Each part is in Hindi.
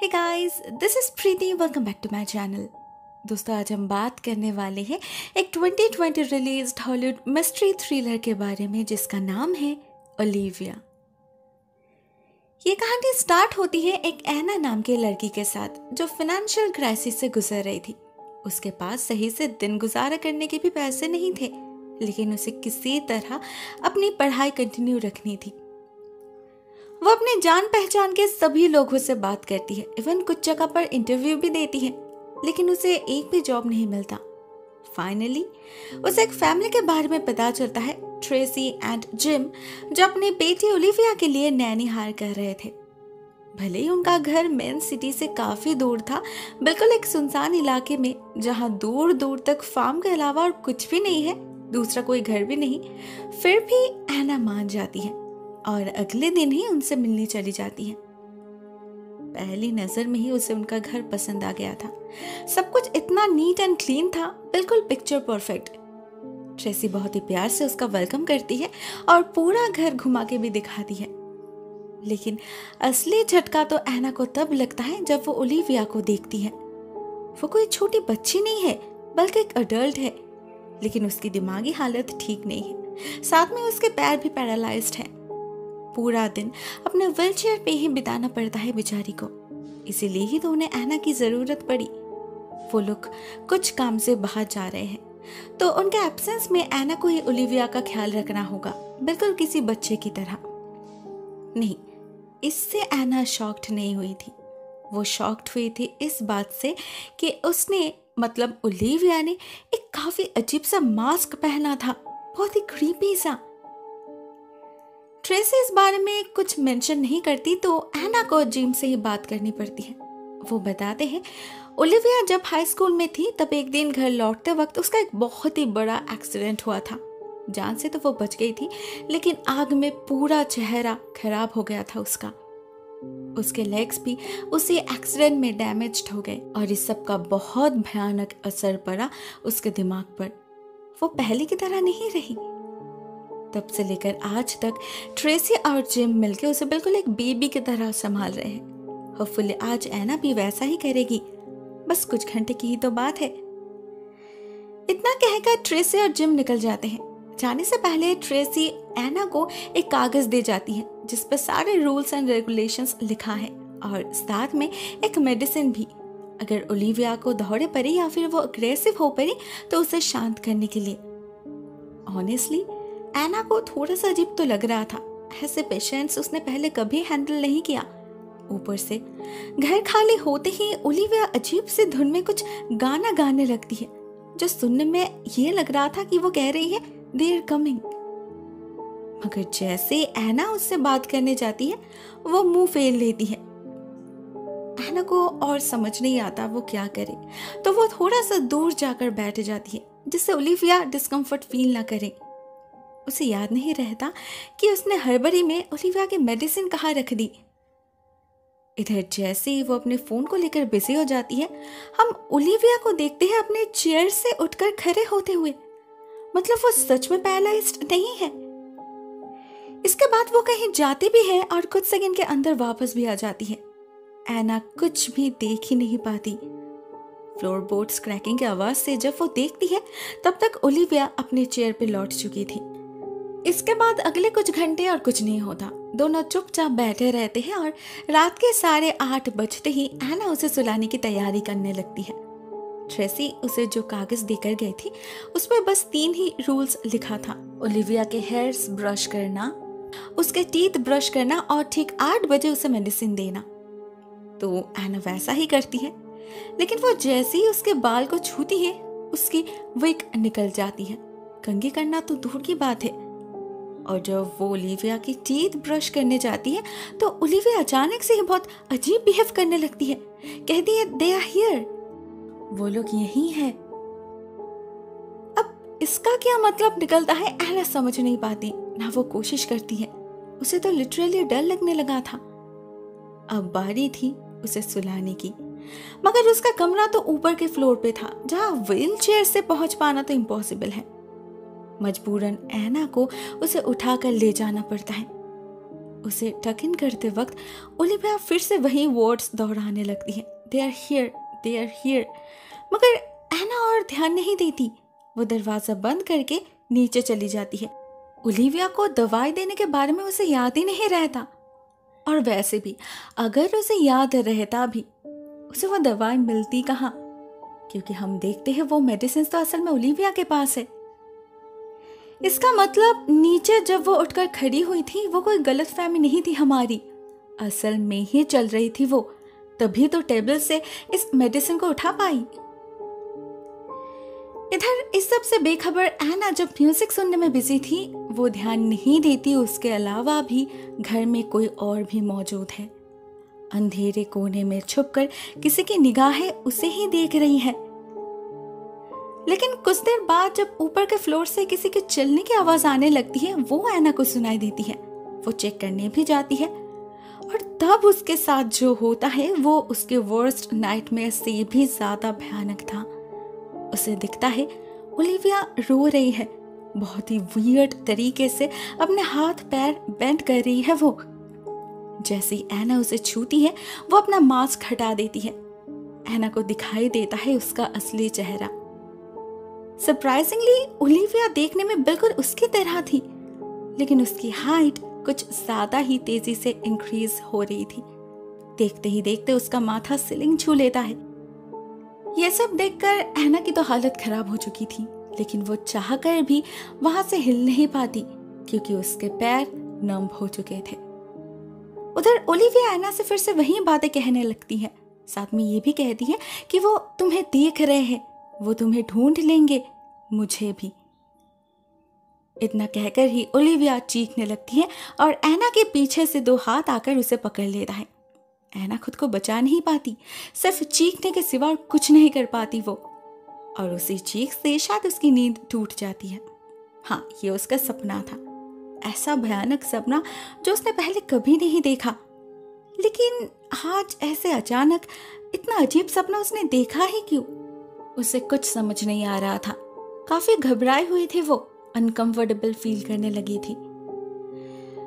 Hey guys, this is Preeti. Welcome back to my channel. दोस्तों, आज हम बात करने वाले हैं एक 2020 रिलीज्ड हॉलीवुड मिस्ट्री थ्रिलर के बारे में जिसका नाम है ओलिविया। ये कहानी स्टार्ट होती है एक एना नाम के लड़की के साथ जो फाइनेंशियल क्राइसिस से गुजर रही थी। उसके पास सही से दिन गुजारा करने के भी पैसे नहीं थे, लेकिन उसे किसी तरह अपनी पढ़ाई कंटिन्यू रखनी थी। वो अपने जान पहचान के सभी लोगों से बात करती है, इवन कुछ जगह पर इंटरव्यू भी देती है, लेकिन उसे एक भी जॉब नहीं मिलता। फाइनली उसे एक फैमिली के बारे में पता चलता है, ट्रेसी एंड जिम, जो अपनी बेटी ओलिविया के लिए नैनी हायर कर रहे थे। भले ही उनका घर मेन सिटी से काफी दूर था, बिल्कुल एक सुनसान इलाके में जहां दूर दूर तक फार्म के अलावा और कुछ भी नहीं है, दूसरा कोई घर भी नहीं, फिर भी एना मान जाती है और अगले दिन ही उनसे मिलने चली जाती है। पहली नजर में ही उसे उनका घर पसंद आ गया था। सब कुछ इतना नीट एंड क्लीन था, बिल्कुल पिक्चर परफेक्ट। ट्रेसी बहुत ही प्यार से उसका वेलकम करती है और पूरा घर घुमा के भी दिखाती है। लेकिन असली झटका तो एना को तब लगता है जब वो ओलिविया को देखती है। वो कोई छोटी बच्ची नहीं है, बल्कि एक अडल्ट है, लेकिन उसकी दिमागी हालत ठीक नहीं है। साथ में उसके पैर भी पैरालाइज्ड हैं। पूरा दिन अपने व्हीलचेयर पे ही बिताना पड़ता है बेचारी को, इसीलिए ही तो उन्हें एना की जरूरत पड़ी। वो लोग कुछ काम से बाहर जा रहे हैं, तो उनके एब्सेंस में एना को ही ओलिविया का ख्याल रखना होगा, बिल्कुल किसी बच्चे की तरह। नहीं, इससे एना शॉक्ड नहीं हुई थी। वो शॉक्ड हुई थी इस बात से कि उसने, मतलब ओलिविया ने, एक काफी अजीब सा मास्क पहना था, बहुत ही क्रीपी सा। ट्रेसी इस बारे में कुछ मेंशन नहीं करती, तो एना को जिम से ही बात करनी पड़ती है। वो बताते हैं, ओलिविया जब हाई स्कूल में थी तब एक दिन घर लौटते वक्त उसका एक बहुत ही बड़ा एक्सीडेंट हुआ था। जान से तो वो बच गई थी, लेकिन आग में पूरा चेहरा खराब हो गया था उसका। उसके लेग्स भी उसी एक्सीडेंट में डैमेज्ड हो गए और इस सब का बहुत भयानक असर पड़ा उसके दिमाग पर। वो पहले की तरह नहीं रही। तब से लेकर आज तक ट्रेसी और जिम मिलके उसे बिल्कुल एक बेबी की तरह संभाल रहे हैं। होपफुली आज एना भी वैसा ही करेगी, बस कुछ घंटे की ही तो बात है। इतना कहकर ट्रेसी और जिम निकल जाते हैं। जाने से पहले ट्रेसी एना को एक कागज दे जाती है जिस पर सारे रूल्स एंड रेगुलेशंस लिखा है और साथ में एक मेडिसिन भी, अगर ओलिविया को दौरे पड़े या फिर वो अग्रेसिव हो पड़ी तो उसे शांत करने के लिए। ऑनेस्टली एना को थोड़ा सा अजीब तो लग रहा था, ऐसे पेशेंट्स उसने पहले कभी हैंडल नहीं किया। ऊपर से घर खाली होते ही ओलिविया अजीब सी धुन में कुछ गाना गाने लगती है, जो सुनने में ये लग रहा था कि वो कह रही है दे आर कमिंग। मगर जैसे एना उससे बात करने जाती है, वो मुंह फेर लेती है। एना को और समझ नहीं आता वो क्या करे, तो वो थोड़ा सा दूर जाकर बैठ जाती है जिससे ओलिविया डिस्कम्फर्ट फील ना करे। उसे याद नहीं रहता कि उसने हड़बड़ी में ओलिविया की मेडिसिन कहाँ रख दी। इधर जैसे ही वो अपने फोन को लेकर बिजी हो जाती है, हम ओलिविया को देखते हैं अपने चेयर से उठकर खड़े होते हुए। मतलब वो सच में पैरालाइज्ड नहीं है। इसके बाद वो कहीं जाती भी है और कुछ सेकंड के अंदर वापस भी आ जाती है। एना कुछ भी देख ही नहीं पाती। फ्लोरबोर्ड्स क्रैकिंग की आवाज से जब वो देखती है, तब तक ओलिविया अपने चेयर पे लौट चुकी थी। इसके बाद अगले कुछ घंटे और कुछ नहीं होता। दोनों चुपचाप बैठे रहते हैं और रात के 8:30 बजते ही एना उसे सुलाने की तैयारी करने लगती है। ट्रेसी उसे जो कागज देकर गई थी उस पर बस 3 ही रूल्स लिखा था। ओलिविया के हेयर्स ब्रश करना, उसके टीथ ब्रश करना और ठीक 8 बजे उसे मेडिसिन देना। तो एना वैसा ही करती है, लेकिन वो जैसे ही उसके बाल को छूती है उसकी विग निकल जाती है। कंघी करना तो दूर की बात है। और जब वो ओलिविया की टीथ ब्रश करने जाती है तो ओलिविया अचानक से ही बहुत अजीब बिहेव करने लगती है। कहती है दे आर हियर, वो लोग यही है। अब इसका क्या मतलब निकलता है एना समझ नहीं पाती, ना वो कोशिश करती है। उसे तो लिटरली डर लगने लगा था। अब बारी थी उसे सुलाने की, मगर उसका कमरा तो ऊपर के फ्लोर पे था जहाँ व्हील चेयर से पहुंच पाना तो इम्पॉसिबल है। मजबूरन एना को उसे उठाकर ले जाना पड़ता है। उसे टक इन करते वक्त ओलिविया फिर से वही वर्ड्स दोहराने लगती है, they are here, they are here. मगर एना और ध्यान नहीं देती। वो दरवाजा बंद करके नीचे चली जाती है। ओलिविया को दवाई देने के बारे में उसे याद ही नहीं रहता। और वैसे भी अगर उसे याद रहता भी, उसे वो दवाई मिलती कहाँ, क्योंकि हम देखते हैं वो मेडिसिन तो असल में ओलिविया के पास है। इसका मतलब नीचे जब वो उठकर खड़ी हुई थी वो कोई गलतफहमी नहीं थी हमारी, असल में ही चल रही थी वो, तभी तो टेबल से इस मेडिसिन को उठा पाई। इधर इस सब से बेखबर एना जब म्यूजिक सुनने में बिजी थी, वो ध्यान नहीं देती उसके अलावा भी घर में कोई और भी मौजूद है। अंधेरे कोने में छुपकर किसी की निगाहें उसे ही देख रही है। लेकिन कुछ देर बाद जब ऊपर के फ्लोर से किसी के चलने की आवाज आने लगती है, वो एना को सुनाई देती है। वो चेक करने भी जाती है और तब उसके साथ जो होता है वो उसके वर्स्ट नाइटमेयर से भी ज्यादा भयानक था। उसे दिखता है ओलिविया रो रही है, बहुत ही वियर्ड तरीके से अपने हाथ पैर बेंड कर रही है। वो जैसे ही एना उसे छूती है वो अपना मास्क हटा देती है। एना को दिखाई देता है उसका असली चेहरा। सरप्राइजिंगली ओलिविया देखने में बिल्कुल उसकी तरह थी, लेकिन उसकी हाइट कुछ ज्यादा ही तेजी से इंक्रीज हो रही थी। देखते ही देखते उसका माथा सीलिंग छू लेता है। यह सब देखकर एना की तो हालत खराब हो चुकी थी, लेकिन वो चाहकर भी वहां से हिल नहीं पाती क्योंकि उसके पैर नम हो चुके थे। उधर ओलिविया एना से फिर से वही बातें कहने लगती है, साथ में ये भी कहती है कि वो तुम्हें देख रहे हैं, वो तुम्हें ढूंढ लेंगे, मुझे भी। इतना कहकर ही ओलिविया चीखने लगती है और एना के पीछे से दो हाथ आकर उसे पकड़ लेता है। एना खुद को बचा नहीं पाती, सिर्फ चीखने के सिवा और कुछ नहीं कर पाती वो, और उसी चीख से शायद उसकी नींद टूट जाती है। हाँ, ये उसका सपना था, ऐसा भयानक सपना जो उसने पहले कभी नहीं देखा। लेकिन आज ऐसे अचानक इतना अजीब सपना उसने देखा ही क्यों? उसे कुछ समझ नहीं आ रहा था। काफी घबराई हुई थी वो, अनकंफर्टेबल फील करने लगी थी।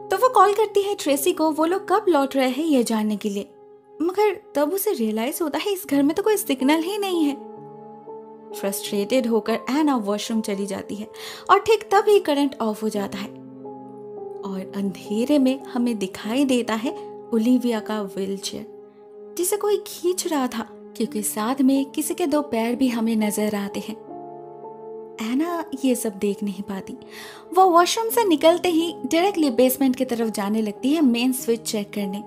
तो वो कॉल करती है ट्रेसी को, वो लोग कब लौट रहे हैं ये जानने के लिए। मगर तब उसे रियलाइज होता है इस घर में तो कोई सिग्नल ही नहीं है। फ्रस्ट्रेटेड होकर एना वॉशरूम चली जाती है और ठीक तब ही करंट ऑफ हो जाता है और अंधेरे में हमें दिखाई देता है ओलिविया का व्हीलचेयर, जिसे कोई खींच रहा था, क्योंकि साथ में किसी के दो पैर भी हमें नजर आते हैं। एना ये सब देख नहीं पाती। वो वॉशरूम से निकलते ही डायरेक्टली बेसमेंट की तरफ जाने लगती है मेन स्विच चेक करने।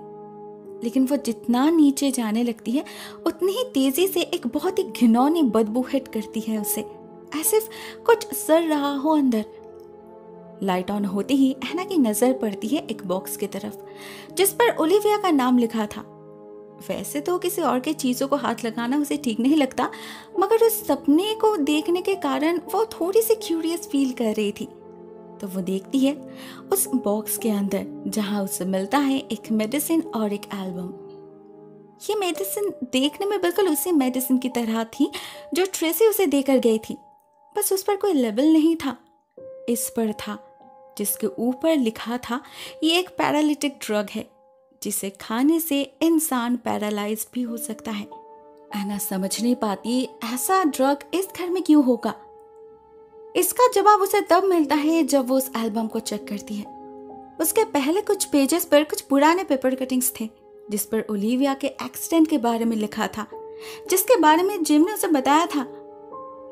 लेकिन वो जितना नीचे जाने लगती है उतनी ही तेजी से एक बहुत ही घिनौनी बदबू हिट करती है उसे, ऐसे कुछ सड़ रहा हो अंदर। लाइट ऑन होते ही एना की नजर पड़ती है एक बॉक्स की तरफ जिस पर ओलिविया का नाम लिखा था। वैसे तो किसी और के चीजों को हाथ लगाना उसे ठीक नहीं लगता, मगर उस सपने को देखने के कारण वो थोड़ी सी क्यूरियस फील कर रही थी। तो वो देखती है उस बॉक्स के अंदर, जहां उसे मिलता है एक मेडिसिन और एक एल्बम। ये मेडिसिन देखने में बिल्कुल उसी मेडिसिन की तरह थी जो ट्रेसी उसे देकर गई थी, बस उस पर कोई लेबल नहीं था। इस पर था, जिसके ऊपर लिखा था ये एक पैरालिटिक ड्रग है जिसे खाने से इंसान पैरालाइज भी हो सकता है। एना समझ नहीं पाती ऐसा ड्रग इस घर में क्यों होगा। इसका जवाब उसे तब मिलता है जब वो उस एल्बम को चेक करती है। उसके पहले कुछ पेजेस पर कुछ पुराने पेपर कटिंग्स थे जिस पर ओलिविया के एक्सीडेंट के बारे में लिखा था, जिसके बारे में जिम ने उसे बताया था।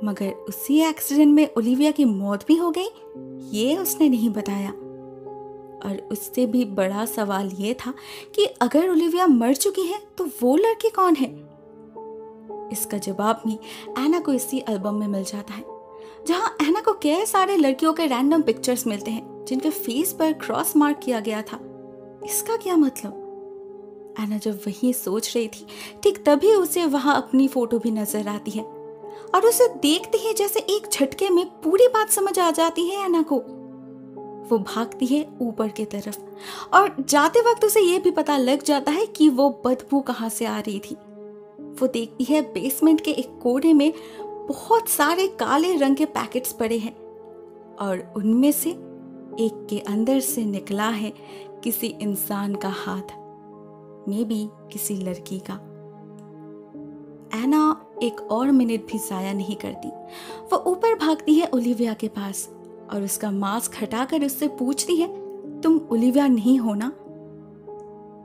मगर उसी एक्सीडेंट में ओलिविया की मौत भी हो गई, ये उसने नहीं बताया। और उससे भी बड़ा सवाल ये था कि अगर ओलिविया मर चुकी है तो वो लड़की कौन है। इसका जवाब भी एना को इसी एल्बम में मिल जाता है, जहां एना को कई सारे लड़कियों के रैंडम पिक्चर्स मिलते हैं जिनके फेस पर क्रॉस मार्क किया गया था। इसका क्या मतलब? एना जब वही सोच रही थी, ठीक तभी उसे वहां अपनी फोटो भी नजर आती है और उसे देखते ही जैसे एक झटके में पूरी बात समझ आ जाती है एना को। वो भागती है ऊपर की तरफ और जाते वक्त उसे ये भी पता लग जाता है कि वो बदबू कहां से आ रही थी। वो देखती है बेसमेंट के एक कोने में बहुत सारे काले रंग के पैकेट्स पड़े हैं और उनमें से एक के अंदर से निकला है किसी इंसान का हाथ, मे बी किसी लड़की का। एना एक और मिनट भी जाया नहीं करती। वो ऊपर भागती है ओलिविया के पास और उसका मास्क हटाकर उससे पूछती है, तुम ओलिविया नहीं हो ना?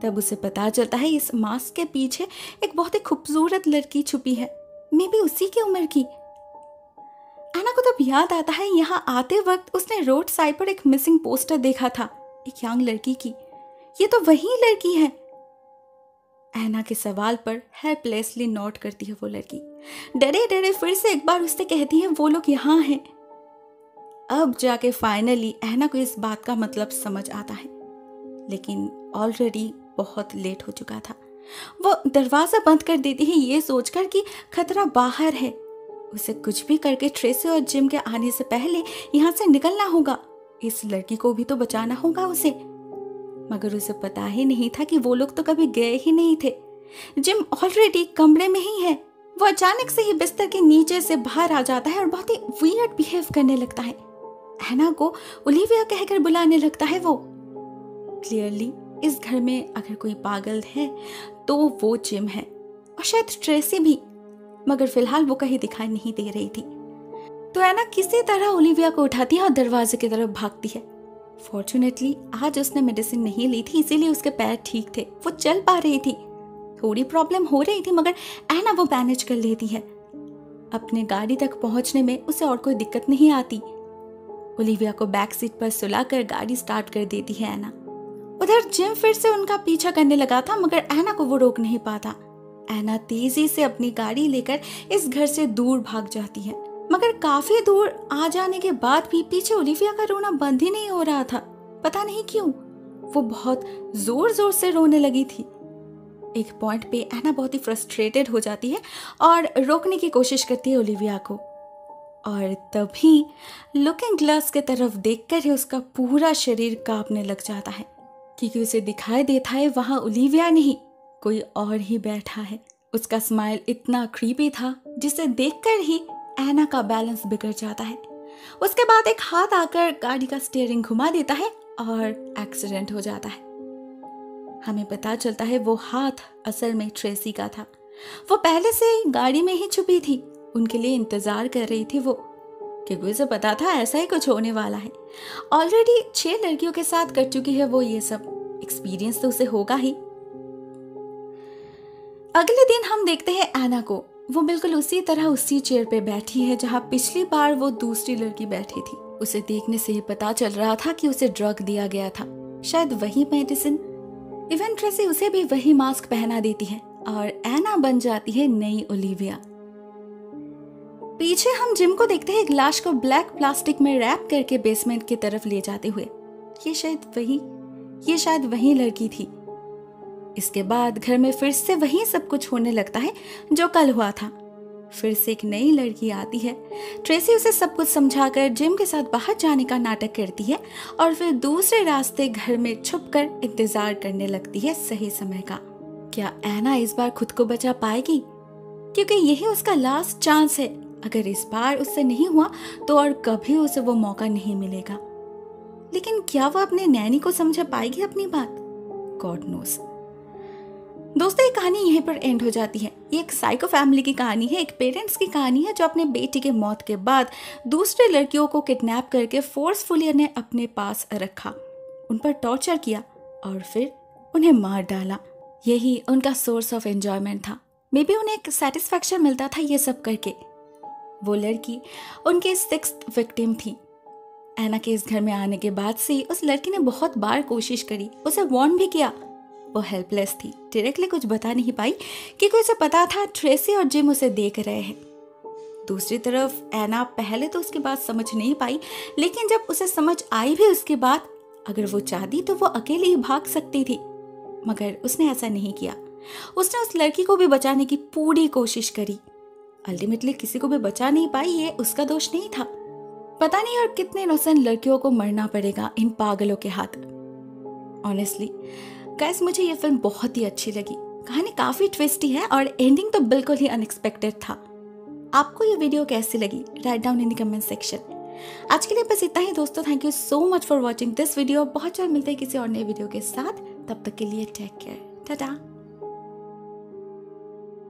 तब उसे पता चलता है इस मास्क के पीछे एक बहुत ही खूबसूरत लड़की छुपी है, मे बी उसी की उम्र की। एना को तब याद आता है यहाँ आते वक्त उसने रोड साइड पर एक मिसिंग पोस्टर देखा था, एक यंग लड़की की। ये तो वही लड़की है। एना के सवाल पर हेल्पलेसली नोट करती है वो लड़की। डरे डरे फिर से एक बार उससे कहती है वो लोग यहाँ हैं। अब जाके फाइनली एना को इस बात का मतलब समझ आता है, लेकिन ऑलरेडी बहुत लेट हो चुका था। वो दरवाजा बंद कर देती है ये सोचकर कि खतरा बाहर है। उसे कुछ भी करके ट्रेसी और जिम के आने से पहले यहाँ से निकलना होगा। इस लड़की को भी तो बचाना होगा उसे। मगर उसे पता ही नहीं था कि वो लोग तो कभी गए ही नहीं थे। जिम ऑलरेडी कमरे में ही है। वो अचानक से ही बिस्तर के नीचे से बाहर आ जाता है और बहुत ही वियर्ड बिहेव करने लगता है। एना को ओलिविया कहकर बुलाने लगता है। वो क्लियरली इस घर में अगर कोई पागल है तो वो जिम है और शायद ट्रेसी भी, मगर फिलहाल वो कहीं दिखाई नहीं दे रही थी। तो एना किसी तरह ओलिविया को उठाती है और दरवाजे की तरफ भागती है। फॉर्चुनेटली आज उसने मेडिसिन नहीं ली थी, इसीलिए उसके पैर ठीक थे, वो चल पा रही थी। थोड़ी प्रॉब्लम हो रही थी मगर एना वो मैनेज कर लेती है। अपने गाड़ी तक पहुंचने में उसे और कोई दिक्कत नहीं आती। ओलिविया को बैक सीट पर सुलाकर गाड़ी स्टार्ट कर देती है एना। उधर जिम फिर से उनका पीछा करने लगा था मगर एना को वो रोक नहीं पाता। एना तेजी से अपनी गाड़ी लेकर इस घर से दूर भाग जाती है, मगर काफी दूर आ जाने के बाद भी पीछे ओलिविया का रोना बंद ही नहीं हो रहा था। पता नहीं क्यों वो बहुत जोर जोर से रोने लगी थी। एक पॉइंट पे एना बहुत ही फ्रस्ट्रेटेड हो जाती है और रोकने की कोशिश करती है ओलिविया को। और तभी लुकिंग ग्लास के तरफ देखकर ही उसका पूरा शरीर कांपने लग जाता है, क्योंकि उसे दिखाई देता है वहां ओलिविया नहीं कोई और ही बैठा है। उसका स्माइल इतना क्रीपी था जिसे देखकर ही एना का बैलेंस बिगड़ जाता है। उसके बाद एक हाथ आकर गाड़ी का स्टीयरिंग घुमा देता है और एक्सीडेंट हो जाता है। हमें पता चलता है वो हाथ असल में ट्रेसी का था। वो पहले से ही गाड़ी में ही छुपी थी, उनके लिए इंतजार कर रही थी वो, क्योंकि उसे पता था ऐसा ही कुछ होने वाला है। ऑलरेडी 6 लड़कियों के साथ कर चुकी है वो, ये सब एक्सपीरियंस तो उसे होगा ही। अगले दिन हम देखते हैं एना को। वो बिल्कुल उसी तरह उसी चेयर पे बैठी है जहां पिछली बार वो दूसरी लड़की बैठी थी। उसे देखने से ही पता चल रहा था कि उसे ड्रग दिया गया था, शायद वही मेडिसिन। इवन ट्रेसी उसे भी वही मास्क पहना देती है और एना बन जाती है नई ओलिविया। पीछे हम जिम को देखते हैं एक लाश को ब्लैक प्लास्टिक में रैप करके बेसमेंट की तरफ ले जाते हुए। ये शायद वही लड़की थी। इसके बाद घर में फिर से वही सब कुछ होने लगता है जो कल हुआ था। फिर से एक नई लड़की आती है। ट्रेसी उसे सब कुछ समझाकर जिम के साथ बाहर जाने का नाटक करती है और फिर दूसरे रास्ते घर में छुपकर इंतजार करने लगती है सही समय का। क्या एना इस बार खुद को बचा पाएगी? क्योंकि यही उसका लास्ट चांस है। अगर इस बार उससे नहीं हुआ तो और कभी उसे वो मौका नहीं मिलेगा। लेकिन क्या वो अपने नैनी को समझा पाएगी अपनी बात? God knows. दोस्तों, ये कहानी यहीं पर एंड हो जाती है। ये एक साइको फैमिली की कहानी है, एक पेरेंट्स की कहानी है जो अपने बेटी के मौत के बाद दूसरे लड़कियों को किडनैप करके फोर्सफुली उन्हें अपने पास रखा, उन पर टॉर्चर किया और फिर उन्हें मार डाला। यही उनका सोर्स ऑफ एंजॉयमेंट था। मे बी उन्हें एक सेटिस्फैक्शन मिलता था ये सब करके। वो लड़की उनकी 6th विक्टिम थी। एना के इस घर में आने के बाद से उस लड़की ने बहुत बार कोशिश करी, उसे वार्न भी किया। वो हेल्पलेस थी, डायरेक्टली कुछ बता नहीं पाई क्योंकि उसे पता था ट्रेसी और जिम उसे देख रहे हैं। दूसरी तरफ एना पहले तो उसकी बात समझ नहीं पाई, लेकिन जब उसे समझ आई भी उसके बाद, अगर वो चाहती तो वो अकेली ही भाग सकती थी, मगर उसने ऐसा नहीं किया। उसने उस लड़की को भी बचाने की पूरी कोशिश करी। अल्टीमेटली किसी को भी बचा नहीं पाई, ये उसका दोष नहीं था। पता नहीं और कितने इनोसेंट लड़कियों को मरना पड़ेगा इन पागलों के हाथ। ऑनेस्टली गाइस, मुझे ये फिल्म बहुत ही अच्छी लगी। कहानी काफी ट्विस्टी है और एंडिंग तो बिल्कुल ही अनएक्सपेक्टेड था। आपको ये वीडियो कैसी लगी? Write down in the comment section. आज के लिए बस इतना ही दोस्तों। Thank you so much for watching this video. बहुत जल्द मिलते हैं किसी और नए वीडियो के साथ। तब तक के लिए टेक केयर, टाटा।